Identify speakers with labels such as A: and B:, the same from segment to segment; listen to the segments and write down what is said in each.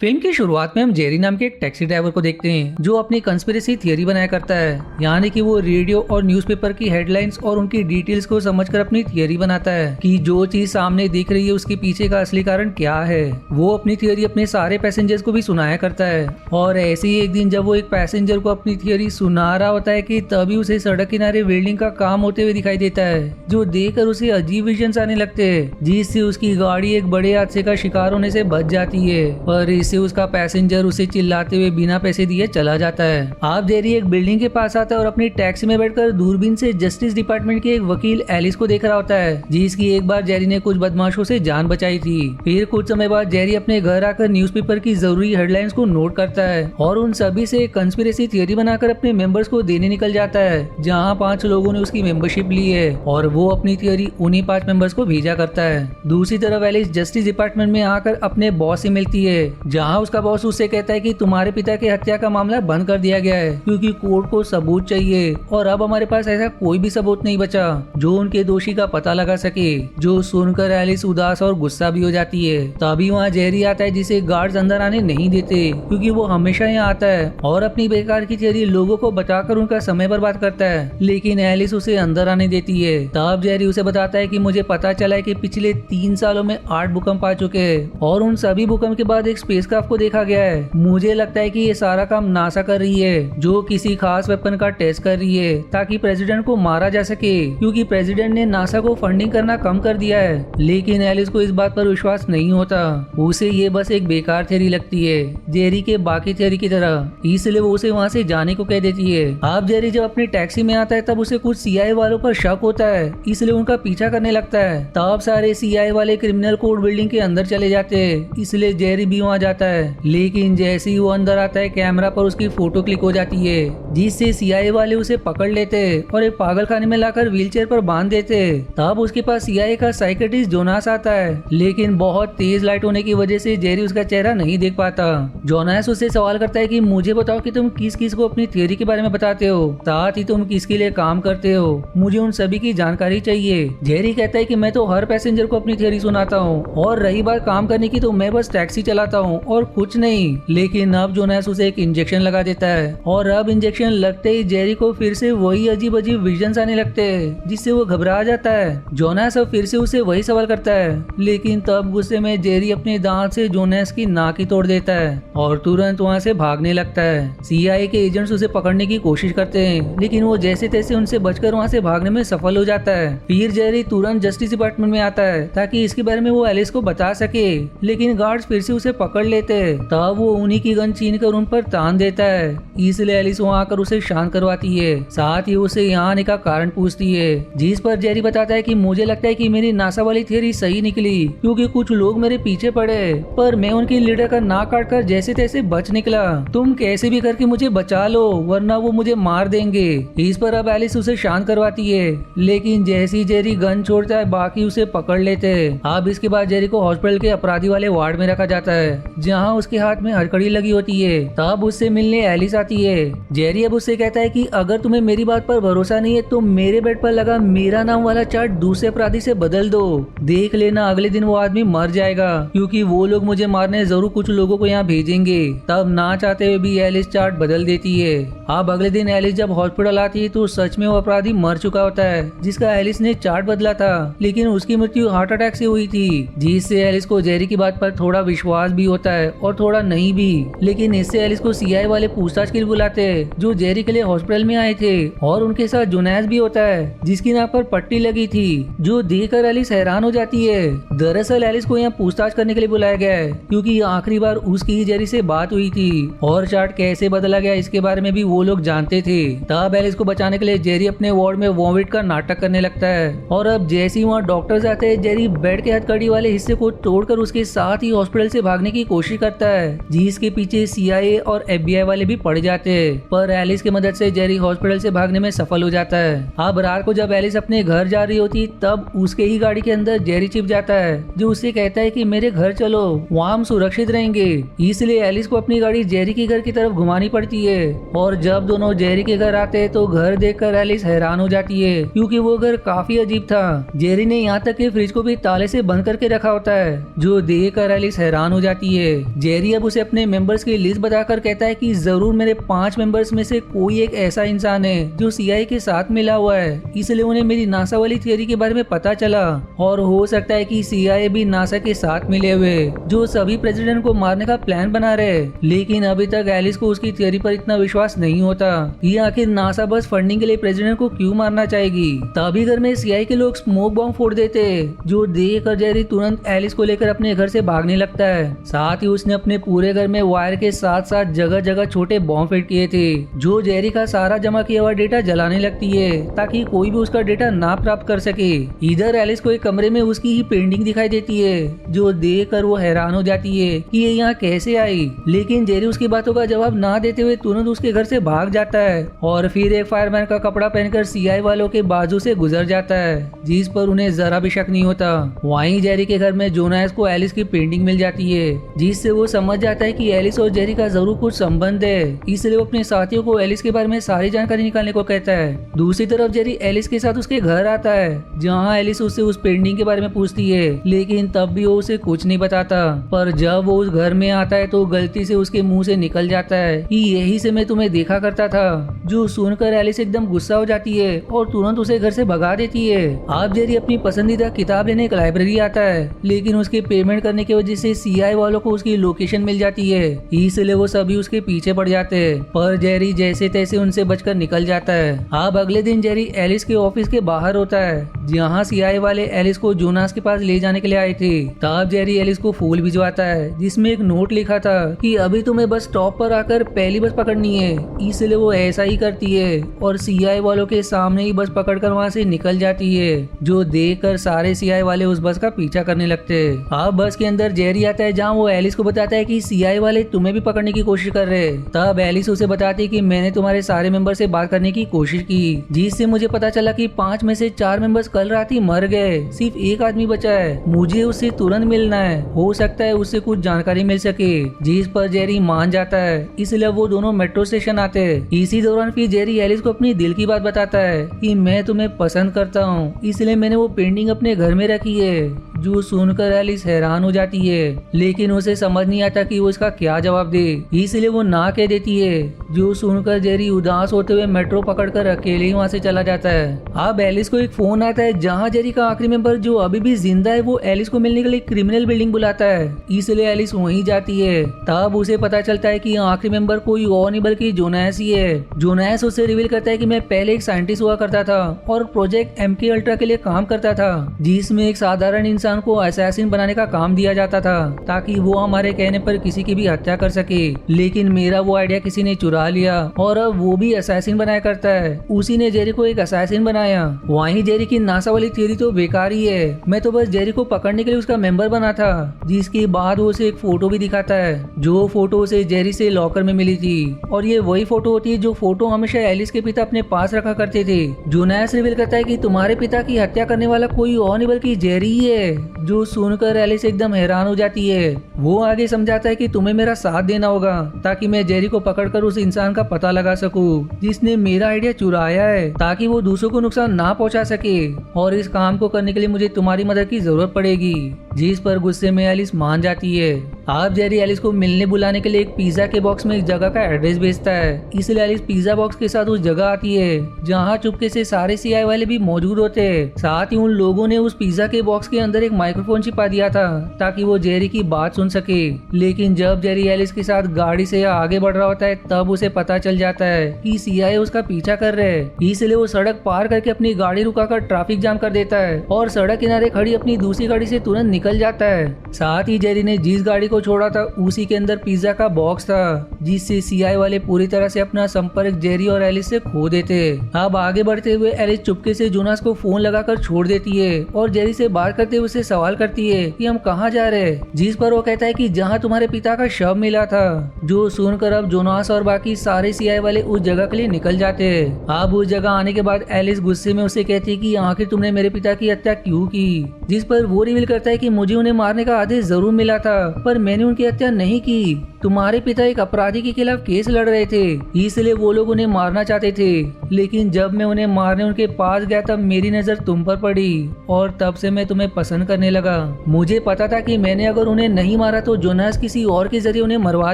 A: Film की शुरुआत में हम जेरी नाम के एक टैक्सी ड्राइवर को देखते हैं जो अपनी कंस्पिरेसी थियरी बनाया करता है। यानी कि वो रेडियो और न्यूज़पेपर की हेडलाइंस और उनकी डिटेल्स को समझकर अपनी थियरी बनाता है कि जो चीज सामने दिख रही है उसके पीछे का असली कारण क्या है। वो अपनी थियरी अपने सारे पैसेंजर्स को भी सुनाया करता है। और ऐसे ही एक दिन जब वो एक पैसेंजर को अपनी थियरी सुना रहा होता है कि तभी उसे सड़क किनारे वेल्डिंग का काम होते हुए दिखाई देता है, जो देखकर उसे अजीब विजन्स आने लगते हैं, जिससे उसकी गाड़ी एक बड़े हादसे का शिकार होने से बच जाती है। पर इससे उसका पैसेंजर उसे चिल्लाते हुए बिना पैसे दिए चला जाता है। आप जेरी एक बिल्डिंग के पास आता है और अपनी टैक्सी में बैठकर दूरबीन से जस्टिस डिपार्टमेंट के एक वकील एलिस को देख रहा होता है, जिसकी एक बार जेरी ने कुछ बदमाशों से जान बचाई थी। फिर कुछ समय बाद जेरी अपने घर आकर न्यूज़पेपर की जरूरी हेडलाइंस को नोट करता है और उन सभी से कंस्पिरेसी थियरी बनाकर अपने मेंबर्स को देने निकल जाता है, जहां 5 लोगों ने उसकी मेंबरशिप ली है और वो अपनी थियरी उन्हीं 5 मेंबर्स को भेजा करता है। दूसरी तरफ एलिस जस्टिस डिपार्टमेंट में आकर अपने बॉस से मिलती है, जहां उसका बॉस उससे कहता है कि तुम्हारे पिता की हत्या का मामला बंद कर दिया गया है क्योंकि कोर्ट को सबूत चाहिए और अब हमारे पास ऐसा कोई भी सबूत नहीं बचा जो उनके दोषी का पता लगा सके। जो सुनकर एलिस उदास और गुस्सा भी हो जाती है। तभी वहाँ जेरी आता है, जिसे गार्ड्स अंदर आने नहीं देते क्योंकि वो हमेशा यहाँ आता है और अपनी बेकार की थियरी लोगों को बताकर उनका समय बर्बाद करता है, लेकिन एलिस उसे अंदर आने देती है। तब जेरी उसे बताता है कि मुझे पता चला है कि पिछले 3 सालों में 8 भूकंप आ चुके हैं और उन सभी भूकंप के बाद एक स्पेसक्राफ्ट को देखा गया है। मुझे लगता है कि ये सारा काम नासा कर रही है, जो किसी खास वेपन का टेस्ट कर रही है ताकि प्रेसिडेंट को मारा जा सके, क्योंकि प्रेसिडेंट ने नासा को फंडिंग करना कम कर दिया है। लेकिन एलिस को इस बात पर विश्वास नहीं होता, उसे ये बस एक बेकार थ्योरी लगती है, जेरी के बाकी थ्योरी की तरह, इसलिए वो उसे वहाँ से जाने को कह देती है। अब जेरी जब अपनी टैक्सी में आता है तब उसे कुछ सीआईए वालों पर शक होता है, इसलिए उनका पीछा करने लगता है। तब सारे सीआईए वाले क्रिमिनल कोर्ट बिल्डिंग के अंदर चले जाते हैं, इसलिए जेरी भी वहाँ जाता है। लेकिन जैसे ही वो अंदर आता है कैमरा पर उसकी फोटो क्लिक हो जाती है, जिससे सीआईए वाले उसे पकड़ लेते हैं और एक पागल खाने में लाकर व्हीलचेयर पर बांध देते हैं। तब उसके पास सीआईए का साइकेट्रिस्ट जोनास आता है, लेकिन बहुत तेज लाइट होने की वजह से जेरी उसका चेहरा नहीं देख पाता। जोनास उससे सवाल करता है कि मुझे बताओ कि तुम किस किस को अपनी थ्योरी के बारे में बताते हो, साथ ही तुम किसके लिए काम करते हो, मुझे उन सभी की जानकारी चाहिए। जेरी कहता है कि मैं तो हर पैसेंजर को अपनी थ्योरी सुनाता हूँ और रही बात काम करने की तो मैं बस टैक्सी चलाता हूँ और कुछ नहीं। लेकिन अब जोनास उसे एक इंजेक्शन लगा देता है और अब इंजेक्शन लगते ही जेरी को फिर से वही अजीब अजीब विजन्स आने लगते हैं, जिससे वो घबरा जाता है। जोनास अब फिर से उसे वही सवाल करता है, लेकिन तब गुस्से में जेरी अपने दांत से जोनास की नाक ही तोड़ देता है और तुरंत वहाँ से भागने लगता है। सीआईए के एजेंट्स उसे पकड़ने की कोशिश करते हैं, लेकिन वो जैसे तैसे उनसे बचकर वहाँ से भागने में सफल हो जाता है। फिर जेरी तुरंत जस्टिस डिपार्टमेंट में आता है ताकि इसके बारे में वो एलिस को बता सके, लेकिन गार्ड्स फिर से उसे पकड़ लेते हैं। तब वो उन्हीं की गन छीन कर उन पर तान देता है, इसलिए एलिस वहाँ आकर उसे शांत करवाती है, साथ ही उसे यहाँ आने का कारण पूछती है, जिस पर जेरी बताता है कि मुझे लगता है कि मेरी नासा वाली थ्योरी सही निकली क्योंकि कुछ लोग मेरे पीछे पड़े पर मैं उनकी लीडर का नाक काटकर जैसे तैसे बच निकला। तुम कैसे भी करके मुझे बचा लो वरना वो मुझे मार देंगे। इस पर अब एलिस उसे शांत करवाती है, लेकिन जैसे ही जेरी गन छोड़ता है बाकी उसे पकड़ लेते हैं। अब इसके बाद जेरी को हॉस्पिटल के अपराधी वाले वार्ड में रखा जाता है, जहाँ उसके हाथ में हथकड़ी लगी होती है। तब उससे मिलने एलिस आती है। जेरी अब उससे कहता है कि अगर तुम्हें मेरी बात पर भरोसा नहीं है तो मेरे बेड पर लगा मेरा नाम वाला चार्ट दूसरे अपराधी से बदल दो, देख लेना अगले दिन वो आदमी मर जाएगा क्योंकि वो लोग मुझे मारने जरूर कुछ लोगों को यहाँ भेजेंगे। तब ना चाहते हुए भी एलिस चार्ट बदल देती है। अब अगले दिन एलिस जब हॉस्पिटल आती है तो सच में वो अपराधी मर चुका होता है जिसका एलिस ने चार्ट बदला था, लेकिन उसकी मृत्यु हार्ट अटैक से हुई थी, जिससे एलिस को जेरी की बात पर थोड़ा विश्वास भी होता है और थोड़ा नहीं भी। लेकिन इससे एलिस को सीआईए वाले पूछताछ के लिए बुलाते हैं जो जेरी के लिए हॉस्पिटल में आए थे और उनके साथ जोनास भी होता है जिसकी नाक पर पट्टी लगी थी, जो देखकर एलिस हैरान हो जाती है। दरअसल एलिस को यहाँ पूछताछ करने के लिए बुलाया गया है क्योंकि आखिरी बार उसकी जेरी से बात हुई थी और चार्ट कैसे बदला गया इसके बारे में भी वो लोग जानते थे। तब एलिस को बचाने के लिए जेरी अपने वार्ड में वॉमिट का नाटक करने लगता है और अब जैसे ही वहाँ डॉक्टर्स आते हैं जेरी बेड के हथकड़ी वाले हिस्से को तोड़कर उसके साथ ही हॉस्पिटल से भागने की कोशिश करता है, जिसके पीछे सीआईए और एफबीआई वाले भी पड़ जाते हैं। पर एलिस की मदद से जेरी हॉस्पिटल से भागने में सफल हो जाता है। अब रात को जब एलिस अपने घर जा रही होती तब उसके ही गाड़ी के अंदर जेरी छिप जाता है, जो उससे कहता है कि मेरे घर चलो, वहाँ हम सुरक्षित रहेंगे। इसलिए एलिस को अपनी गाड़ी जेरी के घर की तरफ घुमानी पड़ती है और जब दोनों जेरी के घर आते हैं तो घर देखकर एलिस हैरान हो जाती है क्योंकि वो घर काफी अजीब था। जेरी ने यहाँ तक कि फ्रिज को भी ताले से बंद करके रखा होता है, जो देखकर एलिस हैरान हो जाती है। जेरी अब उसे अपने मेंबर्स की लिस्ट बताकर कहता है कि जरूर मेरे 5 मेंबर्स में से कोई एक ऐसा इंसान है जो सीआईए के साथ मिला हुआ है, इसलिए उन्हें मेरी नासा वाली थियरी के बारे में पता चला और हो सकता है कि सीआईए भी नासा के साथ मिले हुए जो सभी प्रेसिडेंट को मारने का प्लान बना रहे। लेकिन अभी तक एलिस को उसकी थियरी पर इतना विश्वास नहीं होता कि आखिर नासा बस फंडिंग के लिए प्रेसिडेंट को क्यों मारना चाहेगी। तभी घर में सीआईए के लोग स्मोक बॉम्ब फोड़ देते जो देखकर जेरी तुरंत एलिस को लेकर अपने घर से भागने लगता है। साथ ही उसने अपने पूरे घर में वायर के साथ साथ जगह जगह छोटे बॉम्ब फिट किए थे जो जेरी का सारा जमा किया हुआ डेटा जलाने लगती है ताकि कोई भी उसका डेटा ना प्राप्त कर सके। इधर एलिस को एक कमरे में उसकी ही पेंटिंग दिखाई देती है जो देखकर वो हैरान हो जाती है कि ये यहाँ कैसे आई। लेकिन जेरी उसकी बातों का जवाब ना देते हुए तुरंत उसके घर से भाग जाता है और फिर एक फायरमैन का कपड़ा पहनकर सीआईए वालों के बाजू से गुजर जाता है जिस पर उन्हें जरा भी शक नहीं होता। वहीं जेरी के घर में जोनास को एलिस की पेंटिंग मिल जाती है जिससे वो समझ जाता है कि एलिस और जेरी का जरूर कुछ संबंध है, इसलिए वो अपने साथियों को एलिस के बारे में सारी जानकारी निकालने को कहता है। दूसरी तरफ जेरी एलिस के साथ उसके घर आता है जहाँ एलिस उससे उस पेंटिंग के बारे में पूछती है लेकिन तब भी वो उसे कुछ नहीं बताता। पर जब वो उस घर में आता है तो गलती से उसके मुंह से निकल जाता है कि यही से मैं तुम्हें देखा करता था, जो सुनकर एलिस एकदम गुस्सा हो जाती है और तुरंत उसे घर से भगा देती है। अब जेरी अपनी पसंदीदा किताब लेने एक लाइब्रेरी आता है लेकिन उसके पेमेंट करने की वजह से सीआईए वालों को उसकी लोकेशन मिल जाती है, इसलिए वो सभी उसके पीछे पड़ जाते हैं। पर जेरी जैसे तैसे उनसे बचकर निकल जाता है। अब अगले दिन जेरी एलिस के ऑफिस के बाहर होता है जहाँ सीआईए वाले एलिस को जोनास के पास ले जाने के लिए आए थे। तब जेरी एलिस को फूल भिजवाता है जिसमें एक नोट लिखा था कि अभी तुम्हें बस स्टॉप पर आकर पहली बस पकड़नी है, इसलिए वो ऐसा ही करती है और सीआईए वालों के सामने ही बस पकड़कर वहाँ से निकल जाती है जो देखकर सारे सीआईए वाले उस बस का पीछा करने लगते हैं। अब बस के अंदर जेरी आता है जहाँ वो एलिस को बताता है कि सीआईए वाले तुम्हें भी पकड़ने की कोशिश कर रहे हैं। तब एलिस उसे बताती है कि मैंने तुम्हारे सारे मेंबर से बात करने की कोशिश की जिससे मुझे पता चला कि 5 में से 4 मेंबर्स कल रात ही मर गए, सिर्फ एक आदमी बचा है, मुझे उससे तुरंत मिलना है, हो सकता है उससे कुछ जानकारी मिल सके। जिस पर जेरी मान जाता है, इसलिए वो दोनों मेट्रो स्टेशन आते हैं। इसी दौरान फिर जेरी एलिस को अपनी दिल की बात बताता है कि मैं तुम्हें पसंद करता हूँ, इसलिए मैंने वो पेंटिंग अपने घर में रखी है। जो सुनकर एलिस हैरान हो जाती है लेकिन उसे समझ नहीं आता कि वो इसका क्या जवाब दे, इसलिए वो ना कह देती है। जो सुनकर जेरी उदास होते हुए मेट्रो पकड़कर अकेले ही वहाँ से चला जाता है। अब एलिस को एक फोन आता है जहाँ जेरी का आखिरी मेंबर जो अभी भी जिंदा है वो एलिस को मिलने के लिए क्रिमिनल बिल्डिंग बुलाता है, इसलिए एलिस वहीं जाती है। तब उसे पता चलता है कि आखिरी मेंबर कोई और नहीं बल्कि जोनास ही है। जोनास उसे रिवील करता है कि मैं पहले एक साइंटिस्ट हुआ करता था और प्रोजेक्ट MK अल्ट्रा के लिए काम करता था जिसमें एक साधारण इंसान को असैसिन बनाने का काम दिया जाता था ताकि वो हमारे कहने पर किसी की भी हत्या कर सके। लेकिन मेरा वो आइडिया किसी ने चुरा लिया और अब वो भी असैसिन बनाया करता है। उसी ने जेरी को एक असैसिन बनाया। वहीं जेरी की नासा वाली थियरी तो बेकार ही है, मैं तो बस जेरी को पकड़ने के लिए उसका मेंबर बना था। जिसके बाद वो उसे एक फोटो भी दिखाता है जो फोटो उसे जेरी से लॉकर में मिली थी और ये वही फोटो होती है जो फोटो हमेशा एलिस के पिता अपने पास रखा करते थे। जोनास रिवील करता है कि तुम्हारे पिता की हत्या करने वाला कोई और नहीं बल्कि जेरी ही है। जो सुनकर एलिस एकदम हैरान हो जाती है। वो आगे समझाता है कि तुम्हें मेरा साथ देना होगा ताकि मैं जेरी को पकड़कर उस इंसान का पता लगा सकूं जिसने मेरा आइडिया चुराया है, ताकि वो दूसरों को नुकसान ना पहुंचा सके। और इस काम को करने के लिए मुझे तुम्हारी मदद की जरूरत पड़ेगी। जिस पर गुस्से में एलिस मान जाती है। अब जेरी एलिस को मिलने बुलाने के लिए एक पिज्जा के बॉक्स में एक जगह का एड्रेस भेजता है, इसलिए एलिस पिज्जा बॉक्स के साथ उस जगह आती है जहाँ चुपके से सारे सीआईए वाले भी मौजूद होते हैं। साथ ही उन लोगों ने उस पिज्जा के बॉक्स के अंदर एक माइक्रोफोन छिपा दिया था ताकि वो जेरी की बात सुन सके। लेकिन जब जेरी एलिस के साथ गाड़ी से आगे बढ़ रहा होता है तब उसे पता चल जाता है कि सीआईए उसका पीछा कर रहे हैं, इसलिए वो सड़क पार करके अपनी गाड़ी रुकाकर ट्रैफिक जाम कर देता है और सड़क किनारे खड़ी अपनी दूसरी गाड़ी से तुरंत निकल जाता है। साथ ही जेरी ने जिस गाड़ी को छोड़ा था उसी के अंदर पिज्जा का बॉक्स था, जिससे सीआईए वाले पूरी तरह से अपना संपर्क जेरी और एलिस से खो देते। अब आगे बढ़ते हुए एलिस चुपके से जोनास को फोन लगाकर छोड़ देती है और जेरी से बात करते हुए उससे सवाल करती है कि हम कहाँ जा रहे हैं, जिस पर वो कहता है कि जहाँ तुम्हारे पिता का शव मिला था। जो सुनकर अब जोनास और बाकी सारे सीआईए वाले उस जगह के लिए निकल जाते हैं। अब उस जगह आने के बाद एलिस गुस्से में उसे कहती है कि आखिर तुमने मेरे पिता की हत्या क्यों की, जिस पर वो रिवील करता है कि मुझे उन्हें मारने का आदेश जरूर मिला था, पर मैंने उनकी हत्या नहीं की। तुम्हारे पिता एक अपराधी के खिलाफ केस लड़ रहे थे, इसलिए वो लोग उन्हें मारना चाहते थे। लेकिन जब मैं उन्हें मारने उनके पास गया तब मेरी नजर तुम पर पड़ी और तब से मैं तुम्हें पसंद करने लगा। मुझे पता था कि मैंने अगर उन्हें नहीं मारा तो जोनास किसी और के जरिए उन्हें मरवा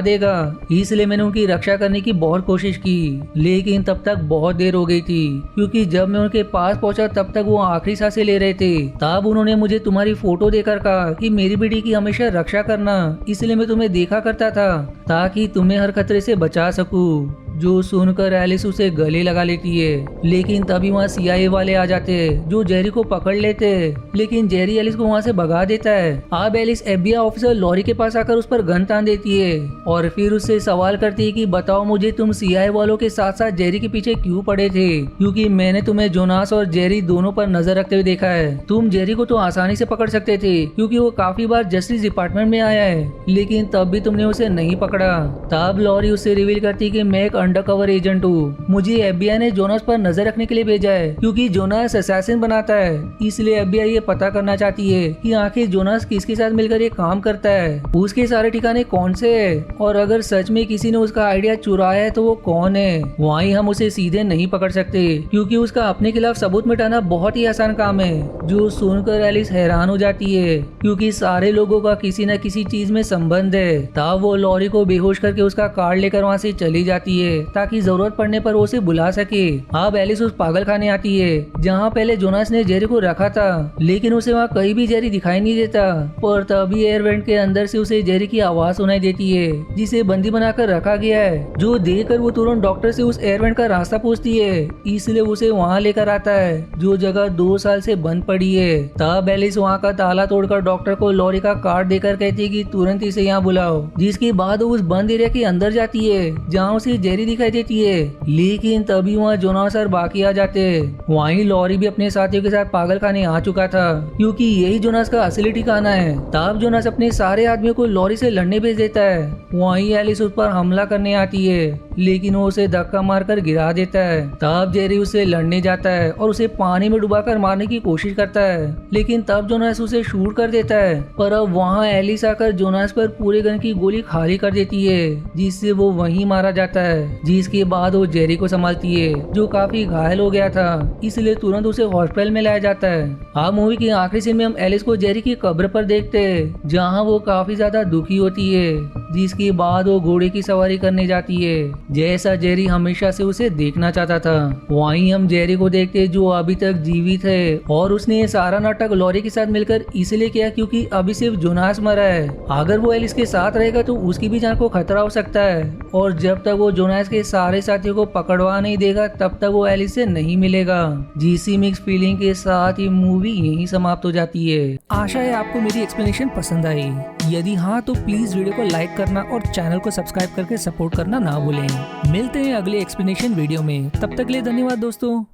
A: देगा, इसलिए मैंने उनकी रक्षा करने की बहुत कोशिश की। लेकिन तब तक बहुत देर हो गई थी, क्योंकि जब मैं उनके पास पहुंचा तब तक वो आखिरी सांसें ले रहे थे। तब उन्होंने मुझे तुम्हारी फोटो देकर कहा कि मेरी बेटी की हमेशा रक्षा करना, इसलिए मैं तुम्हें देखा करता था ताकि तुम्हें हर खतरे से बचा सकूं। जो सुनकर एलिस उसे गले लगा लेती है, लेकिन तभी वहाँ CIA वाले आ जाते हैं जो जेरी को पकड़ लेते हैं, लेकिन जेरी एलिस को वहाँ से भगा देता है। अब एलिस FBI ऑफिसर लॉरी के पास आकर उस पर गन तान देती है और फिर उससे सवाल करती है कि बताओ मुझे, तुम CIA वालों के साथ साथ जेरी के पीछे क्यों पड़े थे? क्योंकि मैंने तुम्हें जोनास और जेरी दोनों पर नजर रखते हुए देखा है। तुम जेरी को तो आसानी से पकड़ सकते थे क्योंकि वो काफी बार जस्टिस डिपार्टमेंट में आया है, लेकिन तब भी तुमने उसे नहीं पकड़ा। तब लॉरी उससे रिवील करती है कि मैं एक अंडरकवर एजेंट हूँ, मुझे FBI ने जोनास पर नजर रखने के लिए भेजा है क्योंकि जोनास असैसिन बनाता है। इसलिए FBI ये पता करना चाहती है कि आखिर जोनास किसके साथ मिलकर ये काम करता है, उसके सारे ठिकाने कौन से है, और अगर सच में किसी ने उसका आइडिया चुराया है तो वो कौन है। वहीं हम उसे सीधे नहीं पकड़ सकते क्योंकि उसका अपने खिलाफ सबूत मिटाना बहुत ही आसान काम है। जो सुनकर एलिस हैरान हो जाती है क्योंकि सारे लोगों का किसी न किसी चीज में संबंध है। तब वो लॉरी को बेहोश करके उसका कार्ड लेकर वहाँ से चली जाती है ताकि जरूरत पड़ने पर वो उसे बुला सके। अब एलिस उस पागल खाने आती है जहाँ पहले जोनास ने जेरी को रखा था, लेकिन उसे वहाँ कहीं भी जेरी दिखाई नहीं देता। पर तभी एयर वेंट के अंदर से उसे जेरी की आवाज सुनाई देती है जिसे बंदी बनाकर रखा गया है। जो देखकर वो तुरंत डॉक्टर से उस एयर वेंट का रास्ता पूछती है, इसलिए उसे वहाँ लेकर आता है जो जगह 2 साल से बंद पड़ी है। तब एलिस वहाँ का ताला तोड़कर डॉक्टर को लॉरी का कार्ड देकर कहती है कि तुरंत इसे यहाँ बुलाओ, जिसके बाद वो उस बंद एरिया के अंदर जाती है जहाँ उसे जेरी दिखाई देती है। लेकिन तभी वहाँ जोनास और बाकी आ जाते हैं। वहीं लॉरी भी अपने साथियों के साथ पागल खाने आ चुका था क्योंकि यही जोनास का असली ठिकाना है। तब जोनास अपने सारे आदमियों को लॉरी से लड़ने भेज देता है। वहीं एलिस उस पर हमला करने आती है, लेकिन वो उसे धक्का मारकर गिरा देता है। तब जेरी उससे लड़ने जाता है और उसे पानी में डुबाकर मारने की कोशिश करता है, लेकिन तब जोनास उसे शूट कर देता है। पर अब वहाँ एलिस आकर जोनास पर पूरे गन की गोली खाली कर देती है, जिससे वो वहीं मारा जाता है। जिसके बाद वो जेरी को संभालती है जो काफी घायल हो गया था, इसलिए तुरंत उसे हॉस्पिटल में लाया जाता है। अब मूवी के आखिरी सीन में हम एलिस को जेरी की कब्र पर देखते हैं जहाँ वो काफी ज्यादा दुखी होती है, जिसके बाद वो घोड़े की सवारी करने जाती है जैसा जेरी हमेशा से उसे देखना चाहता था। वहीं हम जेरी को देखते हैं जो अभी तक जीवित है और उसने ये सारा नाटक लॉरी के साथ मिलकर इसलिए किया क्योंकि अभी सिर्फ जोनास मरा है। अगर वो एलिस के साथ रहेगा तो उसकी भी जान को खतरा हो सकता है, और जब तक वो जोनास के सारे साथियों को पकड़वा नहीं देगा तब तक वो एलिस से नहीं मिलेगा। जीसी मिक्स फीलिंग के साथ ये मूवी यहीं समाप्त हो जाती है। आशा है आपको मेरी एक्सप्लेनेशन पसंद आई। यदि हाँ तो प्लीज वीडियो को लाइक करना और चैनल को सब्सक्राइब करके सपोर्ट करना ना भूलें। मिलते हैं अगले एक्सप्लेनेशन वीडियो में, तब तक के लिए धन्यवाद दोस्तों।